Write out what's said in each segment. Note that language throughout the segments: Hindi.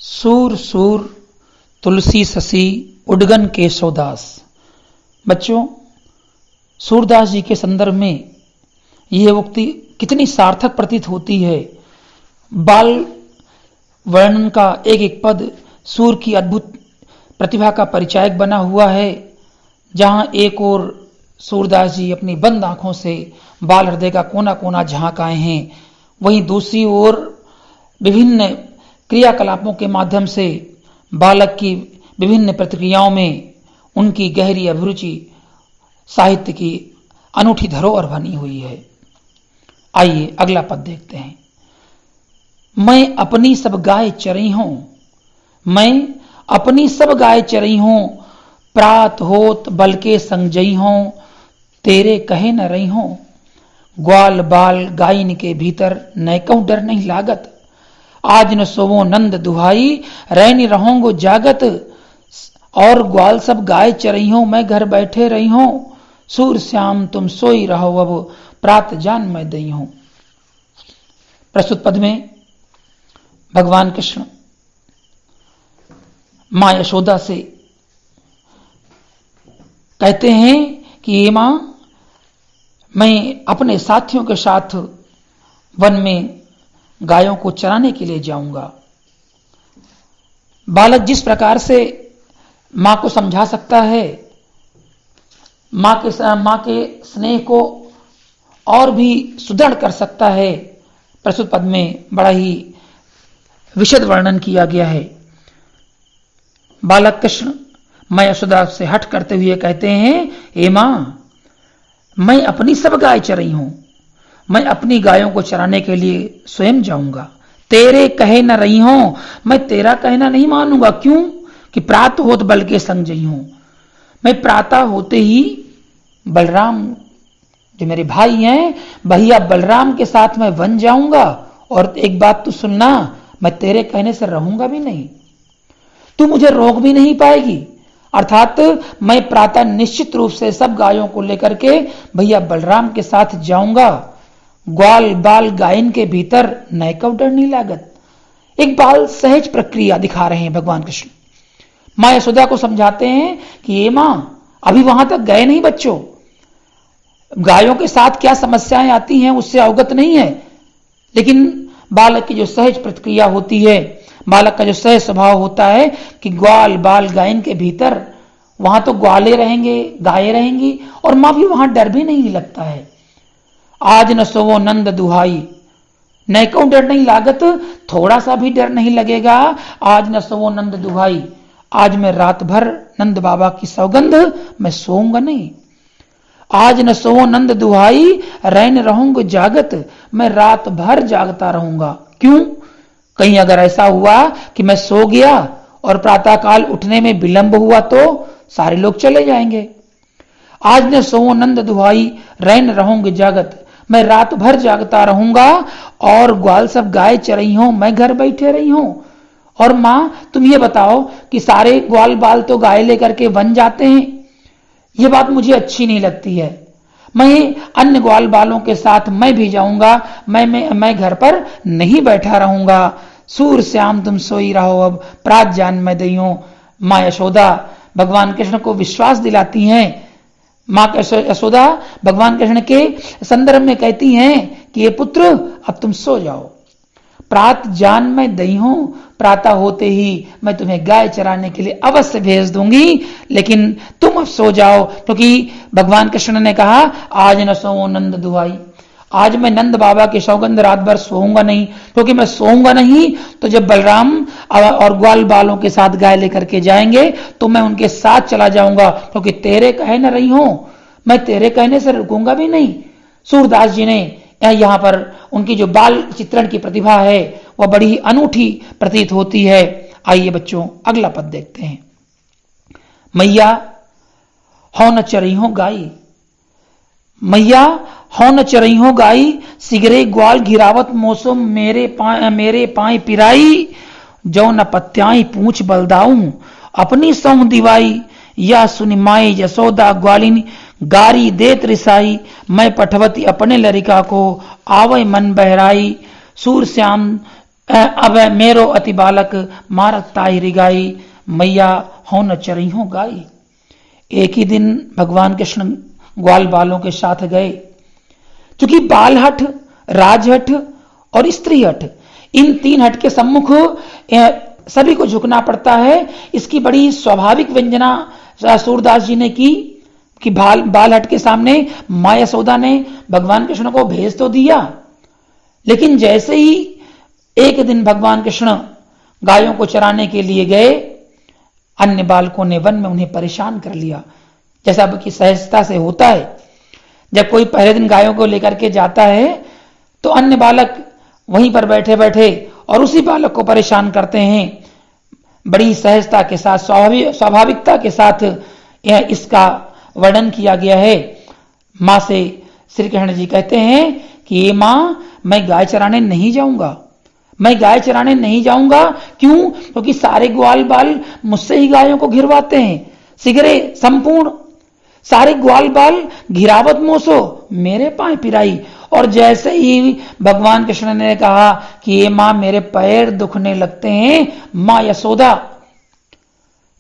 सूर सूर तुलसी ससी उडगन केशवदास। बच्चों, सूरदास जी के संदर्भ में यह उक्ति कितनी सार्थक प्रतीत होती है। बाल वर्णन का एक एक पद सूर की अद्भुत प्रतिभा का परिचायक बना हुआ है। जहां एक ओर सूरदास जी अपनी बंद आंखों से बाल हृदय का कोना कोना झांक आए हैं, वहीं दूसरी ओर विभिन्न क्रियाकलापों के माध्यम से बालक की विभिन्न प्रतिक्रियाओं में उनकी गहरी अभिरुचि साहित्य की अनूठी धरोहर बनी हुई है। आइए अगला पद देखते हैं। मैं अपनी सब गाय चरई हूं, मैं अपनी सब गाय चरई हूं, प्रात होत बल के संग जई हूं, तेरे कहे न रही हूं। ग्वाल बाल गायन के भीतर न कहूं डर नहीं लागत, आज न सोवो नंद दुहाई, रहनी रहूंगो जागत। और ग्वाल सब गाय चरई हूं, मैं घर बैठे रही हूं, सूर श्याम तुम सोई रहो अब, प्रात जान मैं दई हूं। प्रस्तुत पद में भगवान कृष्ण मां यशोदा से कहते हैं कि ये मां, मैं अपने साथियों के साथ वन में गायों को चराने के लिए जाऊंगा। बालक जिस प्रकार से मां को समझा सकता है, मां के स्नेह को और भी सुदृढ़ कर सकता है, प्रस्तुत पद में बड़ा ही विशद वर्णन किया गया है। बालक कृष्ण मां यशोदा से हट करते हुए कहते हैं, हे मां, मैं अपनी सब गाय चरई हूं, मैं अपनी गायों को चराने के लिए स्वयं जाऊंगा। तेरे कहे न रही हूं, मैं तेरा कहना नहीं मानूंगा। क्यों? कि प्रात होत बल के संग जई हूं, मैं प्रातः होते ही बलराम जो मेरे भाई हैं, भैया बलराम के साथ मैं वन जाऊंगा। और एक बात तू सुनना, मैं तेरे कहने से रहूंगा भी नहीं, तू मुझे रोक भी नहीं पाएगी। अर्थात मैं प्रातः निश्चित रूप से सब गायों को लेकर के भैया बलराम के साथ जाऊंगा। ग्वाल बाल गायन के भीतर नय कब डर नहीं लागत। एक बाल सहज प्रक्रिया दिखा रहे हैं भगवान कृष्ण। मां यशोदा को समझाते हैं कि ये मां, अभी वहां तक गए नहीं बच्चों, गायों के साथ क्या समस्याएं आती हैं उससे अवगत नहीं है, लेकिन बालक की जो सहज प्रतिक्रिया होती है, बालक का जो सहज स्वभाव होता है कि ग्वाल बाल गायन के भीतर वहां तो ग्वाले रहेंगे, गायें रहेंगी, और मां भी वहां डर भी नहीं लगता है। आज न सोवो नंद दुहाई, न कहूं डर नहीं लागत, थोड़ा सा भी डर नहीं लगेगा। आज न सोवो नंद दुहाई, आज मैं रात भर नंद बाबा की सौगंध मैं सोऊंगा नहीं। आज न सोवो नंद दुहाई, रैन रहूंगा जागत, मैं रात भर जागता रहूंगा। क्यों? कहीं अगर ऐसा हुआ कि मैं सो गया और प्रातःकाल उठने में विलंब हुआ तो सारे लोग चले जाएंगे। आज न सोवो नंद दुहाई, रैन रहूंगे जागत, मैं रात भर जागता रहूंगा। और ग्वाल सब गाय चरई हूं, मैं घर बैठे रही हूं। और मां, तुम ये बताओ कि सारे ग्वाल बाल तो गाय लेकर के वन जाते हैं, ये बात मुझे अच्छी नहीं लगती है। मैं अन्य ग्वाल बालों के साथ मैं भी जाऊंगा, मैं घर पर नहीं बैठा रहूंगा। सूर श्याम तुम सोई रहो अब, प्रात जान मैं दई हूं। मां यशोदा भगवान कृष्ण को विश्वास दिलाती हैं। मां यशोदा भगवान कृष्ण के संदर्भ में कहती हैं कि ये पुत्र, अब तुम सो जाओ, प्रात जान मैं दई हूं, प्रातः होते ही मैं तुम्हें गाय चराने के लिए अवश्य भेज दूंगी, लेकिन तुम अब सो जाओ। क्योंकि भगवान कृष्ण ने कहा, आज न सोवो नंद दुहाई, आज मैं नंद बाबा की सौगंध रात भर सोऊंगा नहीं, क्योंकि मैं सोऊंगा नहीं तो जब बलराम और ग्वाल बालों के साथ गाय लेकर के जाएंगे तो मैं उनके साथ चला जाऊंगा, क्योंकि तेरे कहे न रही हूं, मैं तेरे कहने से रुकूंगा भी नहीं। सूरदास जी ने यहाँ पर उनकी जो बाल चित्रण की प्रतिभा है वह बड़ी अनूठी प्रतीत होती है। आइए बच्चों अगला पद देखते हैं। मैया हो न चरई हो गाई, मैया हो न चरई हो गाई, सिगरे ग्वाल घिरावत मौसम, मेरे पाए पिराई, जो न पत्याई पूछ बलदाऊं, अपनी सौं दिवाई, या सुनि माई यशोदा ग्वालिनी, गारी देत रिसाई, मैं पठवती अपने लरिका को, आवे मन बहराई। सूर श्याम अब मेरो अति बालक मारत ताई रिगाई मैया हो न चरी हो गाई। एक ही दिन भगवान कृष्ण ग्वाल बालों के साथ गए। क्योंकि बाल हट, राजहट और स्त्री हट, इन तीन हट के सम्मुख सभी को झुकना पड़ता है। इसकी बड़ी स्वाभाविक व्यंजना सूरदास जी ने की कि बाल हट के सामने मां यशोदा ने भगवान कृष्ण को भेज तो दिया, लेकिन जैसे ही एक दिन भगवान कृष्ण गायों को चराने के लिए गए, अन्य बालकों ने वन में उन्हें परेशान कर लिया। जैसा कि सहजता से होता है, जब कोई पहले दिन गायों को लेकर के जाता है तो अन्य बालक वहीं पर बैठे बैठे और उसी बालक को परेशान करते हैं। बड़ी सहजता के साथ, स्वाभाविकता के साथ इसका वर्णन किया गया है। मां से श्री कृष्ण जी कहते हैं कि ये मां, मैं गाय चराने नहीं जाऊंगा, मैं गाय चराने नहीं जाऊंगा। क्यों? क्योंकि सारे ग्वाल बाल मुझसे ही गायों को घिरवाते हैं, सिगरे संपूर्ण सारे ग्वाल बाल घिरावत मोसो मेरे पाए पिराई। और जैसे ही भगवान कृष्ण ने कहा कि ये मां मेरे पैर दुखने लगते हैं, मां यशोदा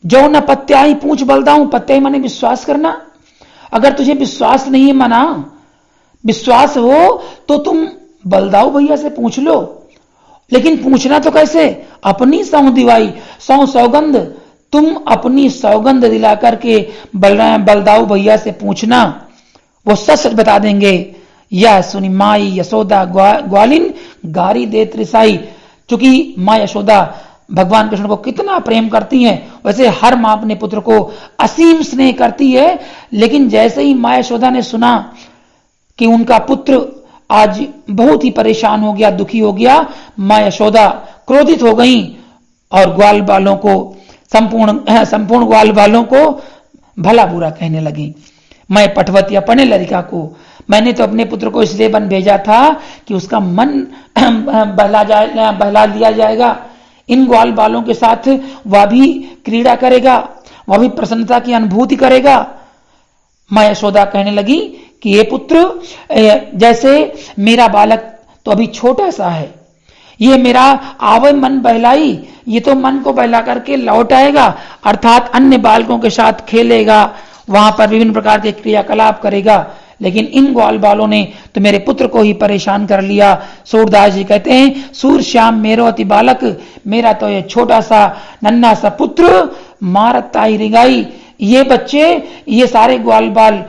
जो न पत्याई पूछ बलदाऊं, पत्याई माने विश्वास करना। अगर तुझे विश्वास नहीं माना, विश्वास हो तो तुम बलदाऊ भैया से पूछ लो, लेकिन पूछना तो कैसे? अपनी सौं दिवाई, सौगंध, तुम अपनी सौगंध दिला करके बलदाऊ भैया से पूछना, वो सच सच बता देंगे। यह सुनी माई यशोदा ग्वालिन गारी दे त्रिसाई। क्योंकि मां यशोदा भगवान कृष्ण को कितना प्रेम करती हैं, वैसे हर मां अपने पुत्र को असीम स्नेह करती है। लेकिन जैसे ही मां यशोदा ने सुना कि उनका पुत्र आज बहुत ही परेशान हो गया, दुखी हो गया, मां यशोदा क्रोधित हो गई और ग्वाल बालों को संपूर्ण ग्वाल बालों को भला बुरा कहने लगी। मैं पटवती अपने लड़का को, मैंने तो अपने पुत्र को इसलिए वन भेजा था कि उसका मन बहला दिया जाएगा। इन ग्वाल बालों के साथ वह भी क्रीड़ा करेगा, वह भी प्रसन्नता की अनुभूति करेगा। मां यशोदा कहने लगी कि ये पुत्र, जैसे मेरा बालक तो अभी छोटा सा है, ये मेरा आवे मन बहलाई, ये तो मन को बहला करके लौट आएगा, अर्थात अन्य बालकों के साथ खेलेगा, वहां पर विभिन्न प्रकार के क्रियाकलाप करेगा। लेकिन इन ग्वाल बालों ने तो मेरे पुत्र को ही परेशान कर लिया। सूरदास जी कहते हैं, सूर श्याम मेरो अति बालक, मेरा तो ये छोटा सा नन्हा सा पुत्र मारत ताई रिगाई। ये बच्चे, ये सारे ग्वाल बाल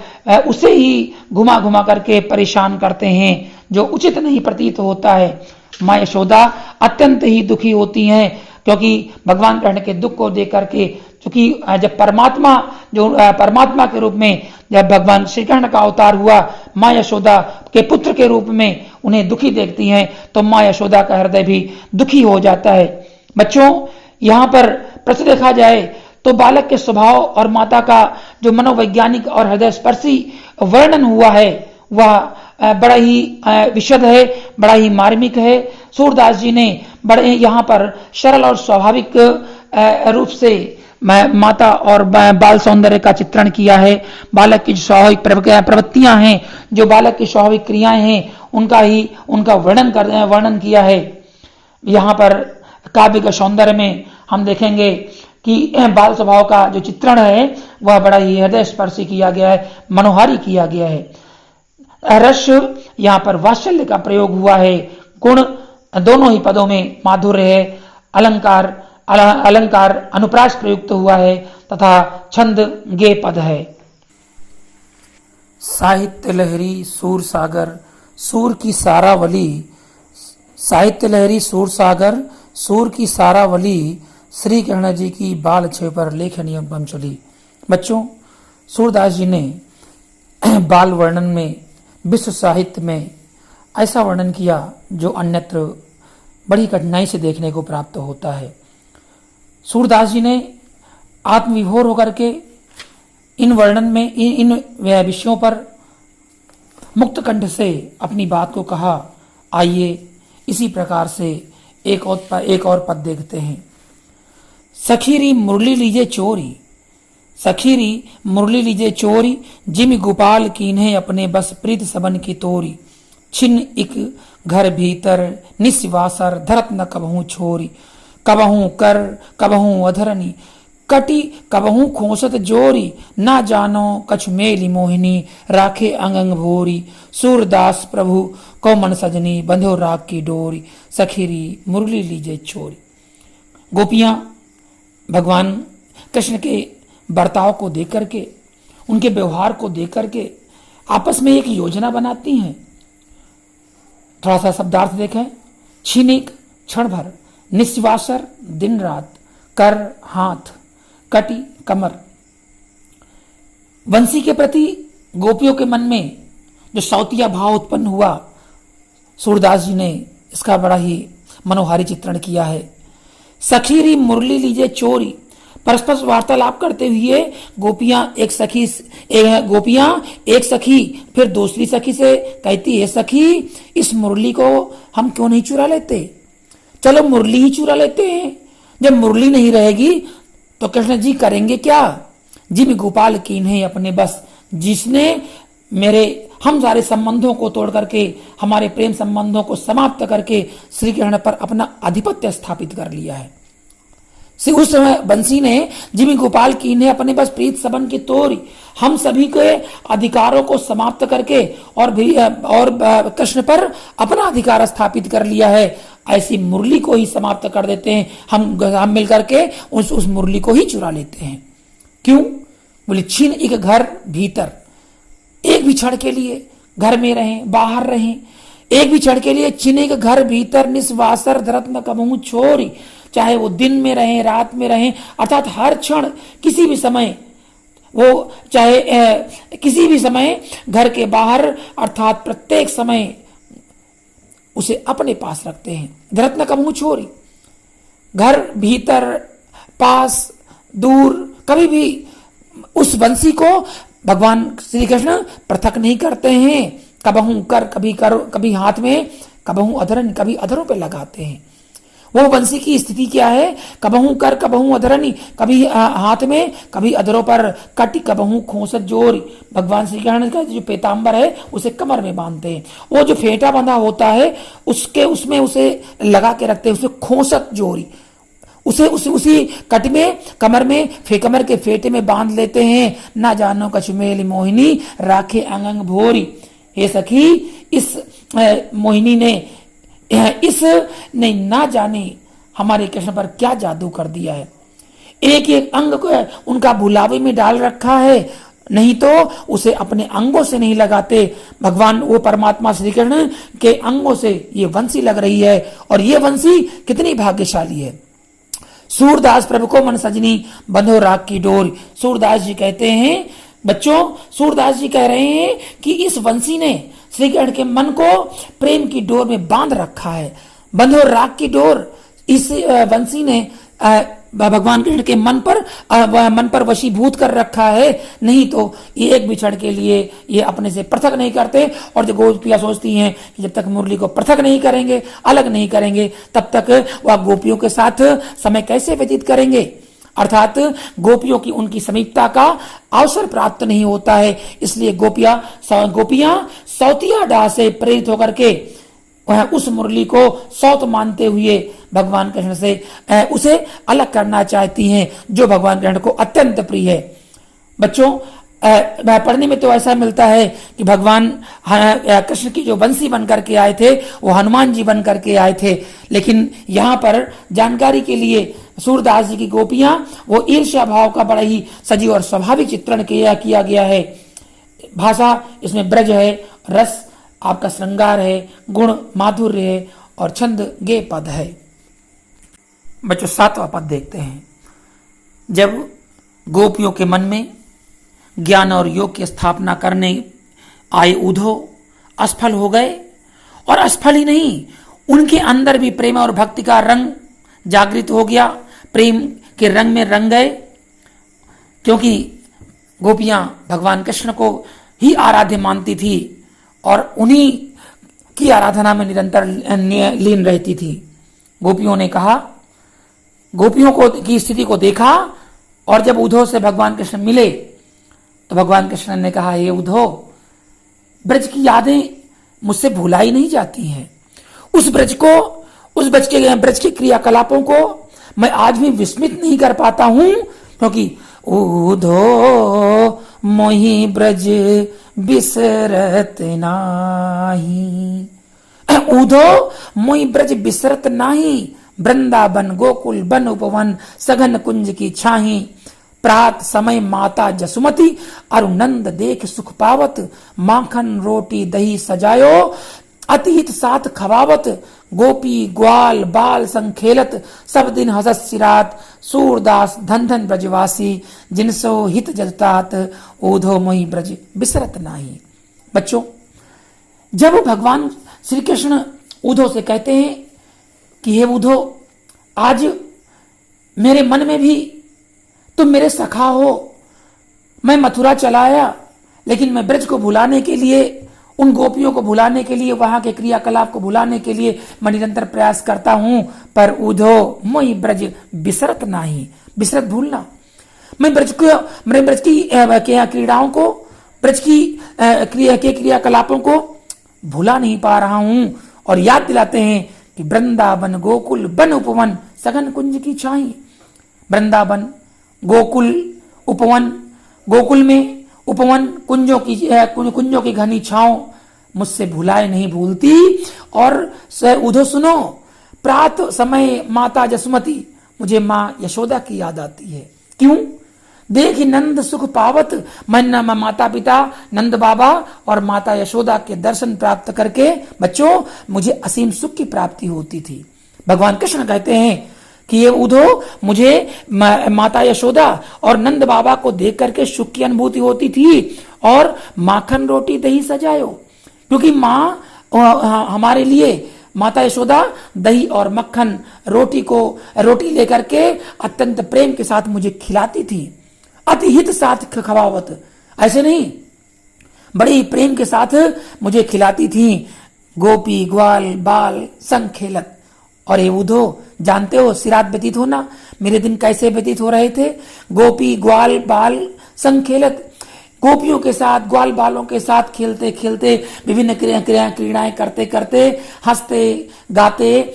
उसे ही घुमा घुमा करके परेशान करते हैं, जो उचित नहीं प्रतीत होता है। मां यशोदा अत्यंत ही दुखी होती हैं, क्योंकि भगवान कृष्ण के दुख को देख करके, क्योंकि जब परमात्मा के रूप में जब भगवान श्री कृष्ण का अवतार हुआ, मां यशोदा के पुत्र के रूप में उन्हें दुखी देखती हैं, तो मां यशोदा का हृदय भी दुखी हो जाता है। बच्चों, यहाँ पर प्रश्न देखा जाए तो बालक के स्वभाव और माता का जो मनोवैज्ञानिक और हृदय स्पर्शी वर्णन हुआ है, वह बड़ा ही विशद है, बड़ा ही मार्मिक है। सूरदास जी ने बड़े यहाँ पर सरल और स्वाभाविक रूप से माता और बाल सौंदर्य का चित्रण किया है। बालक की स्वाभाविक प्रवृत्तियां हैं, जो बालक की स्वाभाविक क्रियाएं हैं, उनका वर्णन किया है। यहाँ पर काव्य के सौंदर्य में हम देखेंगे कि बाल स्वभाव का जो चित्रण है वह बड़ा ही हृदय स्पर्शी किया गया है, मनोहारी किया गया है। रस, यहाँ पर वात्सल्य का प्रयोग हुआ है। गुण, दोनों ही पदों में माधुर्य है। अलंकार अनुप्रास प्रयुक्त हुआ है तथा छंद गे पद है। साहित्य लहरी सूर सागर, सूर की सारावली, साहित्य लहरी सूर सागर, सूर की सारावली, श्री कृष्ण जी की बाल छे पर लेखनी एवं चली। बच्चों, सूरदास जी ने बाल वर्णन में, विश्व साहित्य में ऐसा वर्णन किया जो अन्यत्र बड़ी कठिनाई से देखने को प्राप्त होता है। सूरदास जी ने आत्मविभोर होकर के इन वर्णन में, इन विषयों पर मुक्त कंठ से अपनी बात को कहा। आइए इसी प्रकार से एक और पद देखते हैं। सखीरी मुरली लीजे चोरी, सखीरी मुरली लीजे चोरी, जिम गोपाल कीन्हे अपने बस प्रीत सबन की तोरी। छिन्न इक घर भीतर निस्वासर धरत न कबहू छोरी, कबहू कर कबहू अधरनी, कटी कबहू खोसत जोरी, ना जानो कछु मेली मोहिनी, राखे अंग अंग भोरी, सूरदास प्रभु को मन सजनी, बंधो राग की डोरी, सखीरी मुरली लीजे छोरी। गोपियां भगवान कृष्ण के बर्ताव को देख करके, उनके व्यवहार को देख करके आपस में एक योजना बनाती हैं। थोड़ा सा शब्दार्थ देखें। क्षीणिक क्षण भर, निस्वासर दिन रात, कर हाथ, कटी कमर। वंशी के प्रति गोपियों के मन में जो सौतिया भाव उत्पन्न हुआ, सूरदास जी ने इसका बड़ा ही मनोहारी चित्रण किया है। सखीरी मुरली लीजे चोरी, परस्पर वार्तालाप करते हुए गोपियां एक सखी फिर दूसरी सखी से कहती है, सखी इस मुरली को हम क्यों नहीं चुरा लेते, चलो मुरली ही चुरा लेते हैं। जब मुरली नहीं रहेगी तो कृष्ण जी करेंगे क्या। जिम गोपाल कीन्हे अपने बस, जिसने हम सारे संबंधों को तोड़ करके, हमारे प्रेम संबंधों को समाप्त करके श्री कृष्ण पर अपना आधिपत्य स्थापित कर लिया है। उस समय बंसी ने जिमी गोपाल की ने अपने बस प्रीत सबन की तोरी, हम सभी के अधिकारों को समाप्त करके और कृष्ण पर अपना अधिकार स्थापित कर लिया है। ऐसी मुरली को ही समाप्त कर देते हैं, हम मिलकर के उस मुरली को ही चुरा लेते हैं। क्यों? बोले छीन एक घर भीतर, एक भी क्षण के लिए घर में रहें बाहर रहें, एक भी क्षण के लिए छीने के घर भीतर निस्वासर धरत न कबहू छोरी, चाहे वो दिन में रहें रात में रहें, अर्थात हर क्षण किसी भी समय, वो चाहे किसी भी समय घर के बाहर अर्थात प्रत्येक समय उसे अपने पास रखते हैं। धरत न कबहू छोरी, घर भीतर पास दूर, कभी भी उस बंसी को भगवान श्री कृष्ण पृथक नहीं करते हैं। कबहू कर कभी हाथ में, कबहू अधरन, कभी अधरों पे लगाते हैं। वो बंसी की स्थिति क्या है? कबहू कर कबहू अधरनी, कभी हाथ में कभी अधरों पर, कटी कबहू खोसत जोरी। भगवान श्री कृष्ण का जो पीताम्बर है उसे कमर में बांधते हैं। वो जो फेंटा बंधा होता है उसमें उसे लगा के रखते हैं, उसे खोसत जोरी, उसी कट में कमर में कमर के फेटे में बांध लेते हैं। ना जानो कछुमेल मोहिनी, राखे अंग अंग भोरी। हे सखी, इस मोहिनी ने ना जाने हमारे कृष्ण पर क्या जादू कर दिया है। एक एक अंग को उनका भुलावे में डाल रखा है, नहीं तो उसे अपने अंगों से नहीं लगाते। भगवान वो परमात्मा श्री कृष्ण के अंगों से ये वंशी लग रही है, और ये वंशी कितनी भाग्यशाली है। सूरदास प्रभु को मन सजनी, बंधो राग की डोर। सूरदास जी कहते हैं, बच्चों, सूरदास जी कह रहे हैं कि इस वंशी ने श्री कृष्ण के मन को प्रेम की डोर में बांध रखा है। बंधो राग की डोर, इस वंशी ने भगवान कृष्ण के मन पर वशीभूत कर रखा है। नहीं तो ये एक बिछड़ के लिए ये अपने से पृथक नहीं करते। और जो गोपियां सोचती हैं कि जब तक मुरली को पृथक नहीं करेंगे, अलग नहीं करेंगे, तब तक वह गोपियों के साथ समय कैसे व्यतीत करेंगे। अर्थात गोपियों की उनकी समीपता का अवसर प्राप्त नहीं होता है। इसलिए गोपियां सौतिया डाह से प्रेरित होकर के वह उस मुरली को सौत मानते हुए भगवान कृष्ण से उसे अलग करना चाहती हैं, जो भगवान कृष्ण को अत्यंत प्रिय है। बच्चों, पढ़ने में तो ऐसा मिलता है कि भगवान कृष्ण की जो वंशी बन करके आए थे वो हनुमान जी बन करके आए थे। लेकिन यहाँ पर जानकारी के लिए सूरदास जी की गोपियां वो ईर्ष्या भाव का बड़ा ही सजीव और स्वाभाविक चित्रण किया गया है। भाषा इसमें ब्रज है, रस आपका श्रृंगार है, गुण माधुर्य है, और छंद गे पद है। बच्चों, 7वां पद देखते हैं। जब गोपियों के मन में ज्ञान और योग की स्थापना करने आए उद्धव असफल हो गए, और असफल ही नहीं, उनके अंदर भी प्रेम और भक्ति का रंग जागृत हो गया, प्रेम के रंग में रंग गए। क्योंकि गोपियां भगवान कृष्ण को ही आराध्य मानती थी और उन्हीं की आराधना में निरंतर लीन रहती थी। गोपियों ने कहा, गोपियों को की स्थिति को देखा, और जब उद्धव से भगवान कृष्ण मिले तो भगवान कृष्ण ने कहा, हे उद्धव, ब्रज की यादें मुझसे भुलाई नहीं जाती हैं। उस ब्रज के क्रियाकलापों को मैं आज भी विस्मित नहीं कर पाता हूं, क्योंकि ऊधो मोहि ब्रज बिसरत नाही, ऊधो मोहि ब्रज बिसरत नाही, वृंदावन गोकुल बन उपवन सघन कुंज की छाही, प्रात समय माता जसुमती अरु नंद देख सुख पावत, माखन रोटी दही सजायो अतिहित साथ खवावत, गोपी ग्वाल बाल संग खेलत, सब दिन हसत सिरात, सूरदास धन धन ब्रजवासी, जिनसो हित जतात, ऊधो मोहि ब्रज बिसरत नाही। बच्चों, जब भगवान श्री कृष्ण ऊधो से कहते हैं कि हे ऊधो, आज मेरे मन में भी तुम मेरे सखा हो, मैं मथुरा चला आया, लेकिन मैं ब्रज को भुलाने के लिए, उन गोपियों को भुलाने के लिए, वहां के क्रियाकलाप को भुलाने के लिए मैं निरंतर प्रयास करता हूं, पर ऊधो मोहि ब्रज बिसरत नाही, बिसरत भूलना, मैं ब्रज की क्रीड़ाओं को, ब्रज की क्रियाकलापों को भुला नहीं पा रहा हूं। और याद दिलाते हैं कि वृंदावन गोकुल बन उपवन सघन कुंज की छाई, वृंदावन गोकुल उपवन, गोकुल में उपवन कुंजों की घनी छांव मुझसे भुलाए नहीं भूलती। और ऊधो सुनो, प्रात समय माता जसुमती, मुझे माँ यशोदा की याद आती है। क्यों? देख नंद सुख पावत, मैं माता पिता नंद बाबा और माता यशोदा के दर्शन प्राप्त करके बच्चों मुझे असीम सुख की प्राप्ति होती थी। भगवान कृष्ण कहते हैं कि ये ऊधो, मुझे माता यशोदा और नंद बाबा को देख करके सुख की अनुभूति होती थी। और माखन रोटी दही सजायो, क्योंकि माँ हमारे लिए, माता यशोदा दही और मक्खन रोटी लेकर के अत्यंत प्रेम के साथ मुझे खिलाती थी। अतिहित साथ खवावत, ऐसे नहीं, बड़े ही प्रेम के साथ मुझे खिलाती थी। गोपी ग्वाल बाल संग खेलत, और ये ऊधो जानते हो सिरात व्यतीत होना, मेरे दिन कैसे व्यतीत हो रहे थे? गोपी ग्वाल बाल संग खेलत, गोपियों के साथ ग्वाल बालों के साथ खेलते खेलते, विभिन्न क्रीड़ाएं करते करते, हंसते गाते,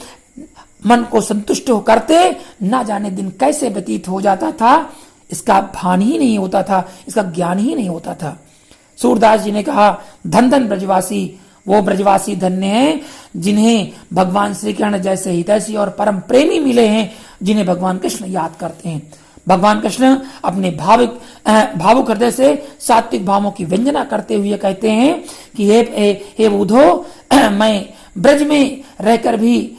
मन को संतुष्ट करते, ना जाने दिन कैसे व्यतीत हो जाता था, इसका भान ही नहीं होता था, इसका ज्ञान ही नहीं होता था। सूरदास जी ने कहा, धन धन ब्रजवासी, वो ब्रजवासी धन्य हैं जिन्हें भगवान श्री कृष्ण जैसे हितैषी और परम प्रेमी मिले हैं, जिन्हें भगवान कृष्ण याद करते हैं। भगवान कृष्ण अपने भावुक हृदय से सात्विक भावों की व्यंजना करते हुए कहते हैं कि हे ऊधो, मैं ब्रज में रहकर भी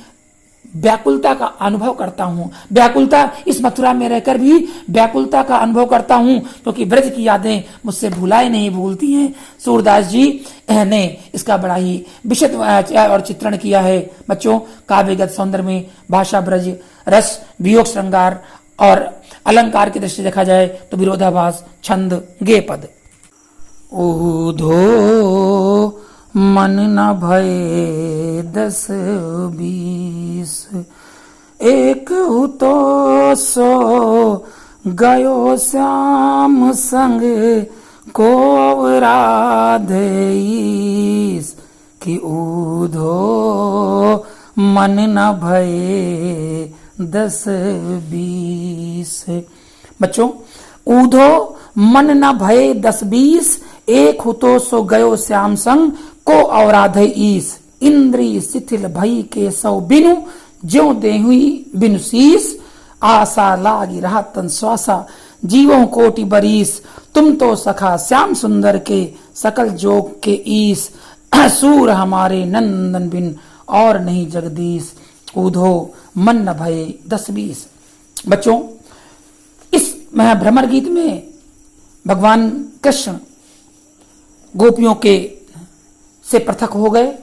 व्याकुलता का अनुभव करता हूँ, व्याकुलता, इस मथुरा में रहकर भी व्याकुलता का अनुभव करता हूँ, क्योंकि ब्रज की यादें मुझसे भुलाए नहीं भूलती हैं। सूरदास जी ने इसका बड़ा ही विशद और चित्रण किया है। बच्चों, काव्यगत सौंदर्य में भाषा, ब्रज, रस, वियोग, श्रृंगार और अलंकार की दृष्टि देखा जाए तो विरोधाभास, छंद, गेय पद। ऊधो मन न भये 10-20, एक तो सो गयो श्याम संग को राधेईस, कि ऊधो मन न भये 10-20। बच्चों, ऊधो मन न भये 10-20, एक हुतो सो गयो श्याम संग को अवराधे ईस, इंद्री शिथिल भई के सौ बिनु, ज्यों देहुई बिनु शीस, आशा लागी रहा तन श्वासा, जीवों कोटि बरीस, तुम तो सखा श्याम सुंदर के सकल जोग के ईस, सूर हमारे नंदन बिन और नहीं जगदीश, ऊधो मन न भये 10-20। बच्चों, इस भ्रमर गीत में भगवान कृष्ण गोपियों के से पृथक हो गए।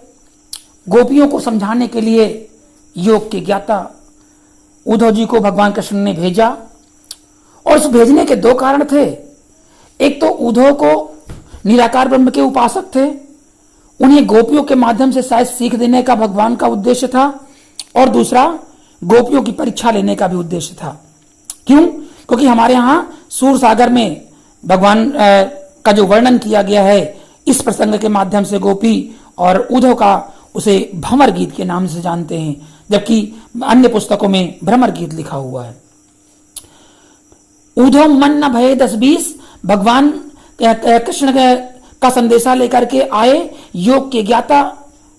गोपियों को समझाने के लिए योग के ज्ञाता उद्धव जी को भगवान कृष्ण ने भेजा, और उस भेजने के 2 कारण थे। एक तो उद्धव को निराकार ब्रह्म के उपासक थे, उन्हें गोपियों के माध्यम से शायद सीख देने का भगवान का उद्देश्य था, और दूसरा गोपियों की परीक्षा लेने का भी उद्देश्य था। क्यों? क्योंकि हमारे यहां सूर सागर में भगवान का जो वर्णन किया गया है, इस प्रसंग के माध्यम से गोपी और उद्धव का उसे भ्रमर गीत के नाम से जानते हैं, जबकि अन्य पुस्तकों में भ्रमर गीत लिखा हुआ है। ऊधो मन न भये 10-20 भगवान कृष्ण का संदेशा लेकर के आए योग के ज्ञाता।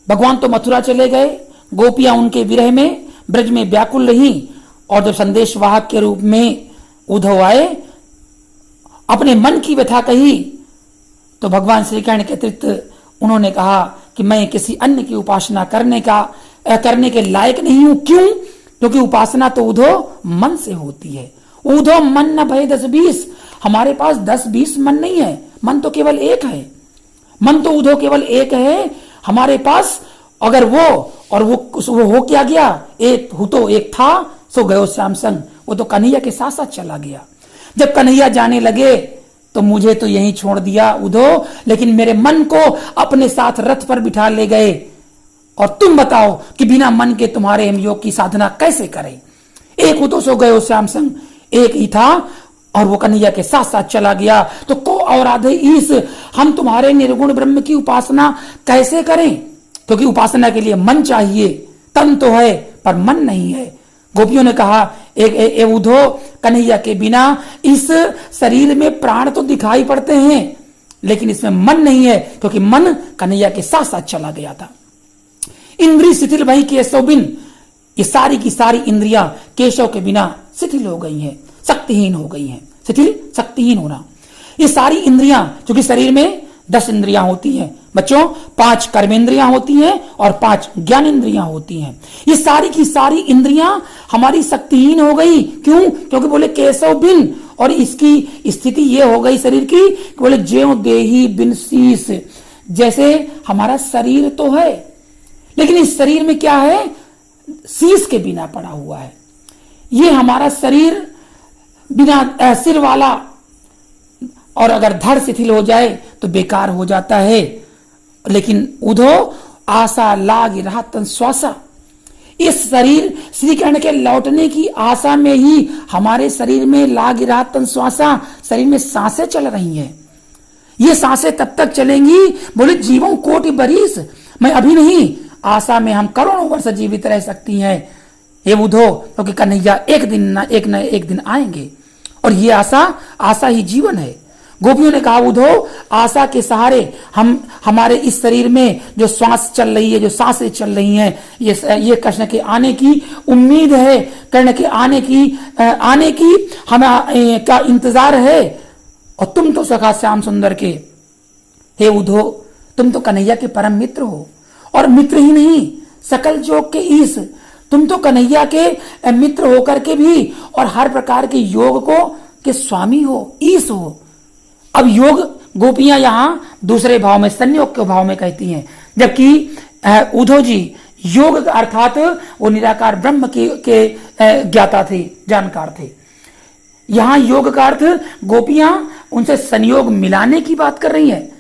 भगवान तो मथुरा चले गए, गोपियां उनके विरह में ब्रज में व्याकुल रही, और जब संदेश वाहक के रूप में उद्धव आए, अपने मन की व्यथा कही, तो भगवान श्री कृष्ण के अतिरिक्त उन्होंने कहा कि मैं किसी अन्य की उपासना करने के लायक नहीं हूं। क्यों? क्योंकि उपासना तो उद्धव मन से होती है। उद्धव मन न भय 10-20, हमारे पास 10-20 मन नहीं है, मन तो केवल एक है। मन तो उद्धव केवल एक है हमारे पास। अगर वो हो क्या गया, एक हूं तो एक था सो गयो श्याम संग, वो तो कन्हैया के साथ साथ चला गया। जब कन्हैया जाने लगे तो मुझे तो यहीं छोड़ दिया उद्धव, लेकिन मेरे मन को अपने साथ रथ पर बिठा ले गए। और तुम बताओ कि बिना मन के तुम्हारे हम योग की साधना कैसे करें? एक हूं तो सो गयो श्याम संग, एक ही था और वो कन्हैया के साथ साथ चला गया। तो को और आधे ईस, हम तुम्हारे निर्गुण ब्रह्म की उपासना कैसे करें? क्योंकि उपासना के लिए मन चाहिए, तन तो है पर मन नहीं है। गोपियों ने कहा, एक उद्धव, कन्हैया के बिना इस शरीर में प्राण तो दिखाई पड़ते हैं, लेकिन इसमें मन नहीं है, क्योंकि मन कन्हैया के साथ साथ चला गया था। इंद्रिय शिथिल वही केशव बिन, ये सारी की सारी इंद्रियां केशव के बिना शिथिल हो गई हैं, शक्तिहीन हो गई हैं। शिथिल शक्तिहीन होना, ये सारी इंद्रियां, क्योंकि शरीर में 10 इंद्रियां होती हैं बच्चों, 5 कर्मेंद्रियां होती हैं और 5 ज्ञानेंद्रियां होती हैं। ये सारी की सारी इंद्रियां हमारी शक्तिहीन हो गई। क्यों? क्योंकि बोले केशव बिन, और इसकी स्थिति ये हो गई शरीर की, बोले ज्यों देही बिन शीस, जैसे हमारा शरीर तो है लेकिन इस शरीर में क्या है, शीस के बिना पड़ा हुआ है। ये हमारा शरीर बिना सिर वाला, और अगर धड़ शिथिल हो जाए तो बेकार हो जाता है। लेकिन उद्धव आशा लाग रहा तन श्वासा, इस शरीर श्री कृष्ण के लौटने की आशा में ही हमारे शरीर में लाग रहा तन श्वासा, शरीर में सांसें चल रही हैं। ये सांसें तब तक चलेंगी, बोले जीवों कोटि बरिस, मैं अभी नहीं, आशा में हम करोड़ों वर्ष जीवित रह सकती हैं ये उद्धव, क्योंकि कन्हैया एक न एक दिन आएंगे, और ये आशा ही जीवन है। गोपियों ने कहा, उद्धव, आशा के सहारे हम हमारे इस शरीर में जो श्वास चल रही है, जो सांसें चल रही हैं, ये कृष्ण के आने की उम्मीद है, कृष्ण के आने की हमें का इंतजार है। और तुम तो सखा श्याम सुंदर के, हे उद्धव, तुम तो कन्हैया के परम मित्र हो, और मित्र ही नहीं सकल जोग के ईश, तुम तो कन्हैया के मित्र होकर के भी और हर प्रकार के योग के स्वामी हो, ईश हो। अब योग गोपियां यहां दूसरे भाव में, संयोग के भाव में कहती हैं, जबकि उद्धव जी योग अर्थात वो निराकार ब्रह्म के ज्ञाता थे, जानकार थे। यहां योग का अर्थ गोपियां उनसे संयोग मिलाने की बात कर रही हैं।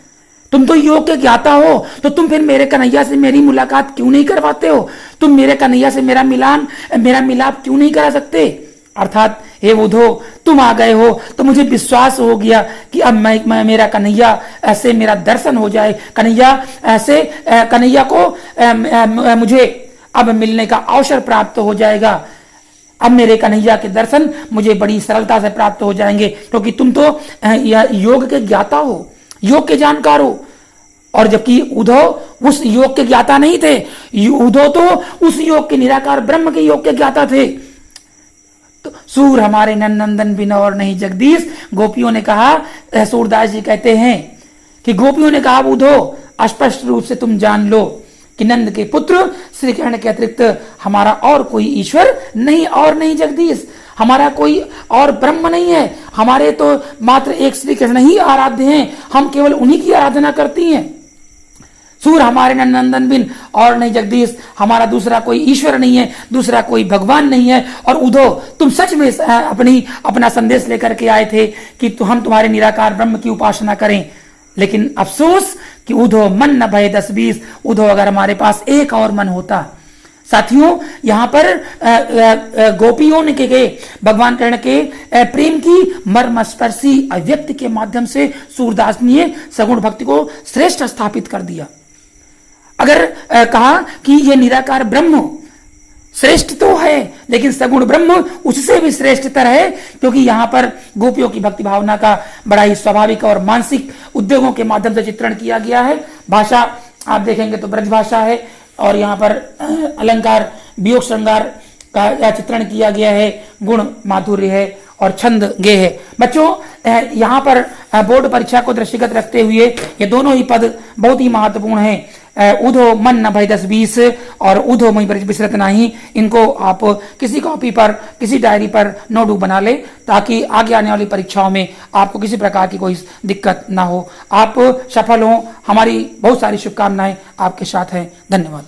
तुम तो योग के ज्ञाता हो, तो तुम फिर मेरे कन्हैया से मेरी मुलाकात क्यों नहीं करवाते हो? तुम मेरे कन्हैया से मेरा मिलाप क्यों नहीं करा सकते? अर्थात हे उद्धव, तुम आ गए हो तो मुझे विश्वास हो गया कि अब मैं मेरा कन्हैया ऐसे मेरा दर्शन हो जाए, कन्हैया को मुझे अब मिलने का अवसर प्राप्त हो जाएगा। अब मेरे कन्हैया के दर्शन मुझे बड़ी सरलता से प्राप्त हो जाएंगे, क्योंकि तुम तो योग के ज्ञाता हो, योग के जानकार हो। और जबकि उद्धव उस योग के ज्ञाता नहीं थे, उद्धव तो उस योग के निराकार ब्रह्म के योग के ज्ञाता थे। तो सूर हमारे नंदन बिन और नहीं जगदीश, गोपियों ने कहा, सूरदास जी कहते हैं कि गोपियों ने कहा, उद्धव, स्पष्ट रूप से तुम जान लो कि नंद के पुत्र श्री कृष्ण के अतिरिक्त हमारा और कोई ईश्वर नहीं, और नहीं जगदीश, हमारा कोई और ब्रह्म नहीं है। हमारे तो मात्र एक श्री कृष्ण ही आराध्य हैं, हम केवल उन्हीं की आराधना करती हैं। सूर हमारे नंदन बिन और नहीं जगदीश, हमारा दूसरा कोई ईश्वर नहीं है, दूसरा कोई भगवान नहीं है। और उद्धव, तुम सच में अपना संदेश लेकर के आए थे कि हम तुम्हारे निराकार ब्रह्म की उपासना करें, लेकिन अफसोस कि उद्धव मन न भय 10-20, उद्धव अगर हमारे पास एक और मन होता। साथियों, यहाँ पर गोपियों ने के भगवान कृष्ण के प्रेम की मर्मस्पर्शी अभिव्यक्ति के माध्यम से सूरदास ने सगुण भक्ति को श्रेष्ठ स्थापित कर दिया। अगर कहा कि ये निराकार ब्रह्म श्रेष्ठ तो है, लेकिन सगुण ब्रह्म उससे भी श्रेष्ठतर है, क्योंकि यहाँ पर गोपियों की भक्ति भावना का बड़ा ही स्वाभाविक और मानसिक उद्योगों के माध्यम से चित्रण किया गया है। भाषा आप देखेंगे तो ब्रज भाषा है, और यहाँ पर अलंकार वियोग श्रृंगार का चित्रण किया गया है, गुण माधुर्य है और छंद गेय है। बच्चों यहाँ पर बोर्ड परीक्षा को दृष्टिगत रखते हुए ये दोनों ही पद बहुत ही महत्वपूर्ण है। उधो मन न भय 10-20 और उधो मई विसरत नाही, इनको आप किसी कॉपी पर किसी डायरी पर नोटबुक बना ले, ताकि आगे आने वाली परीक्षाओं में आपको किसी प्रकार की कोई दिक्कत ना हो, आप सफल हों। हमारी बहुत सारी शुभकामनाएं आपके साथ हैं। धन्यवाद।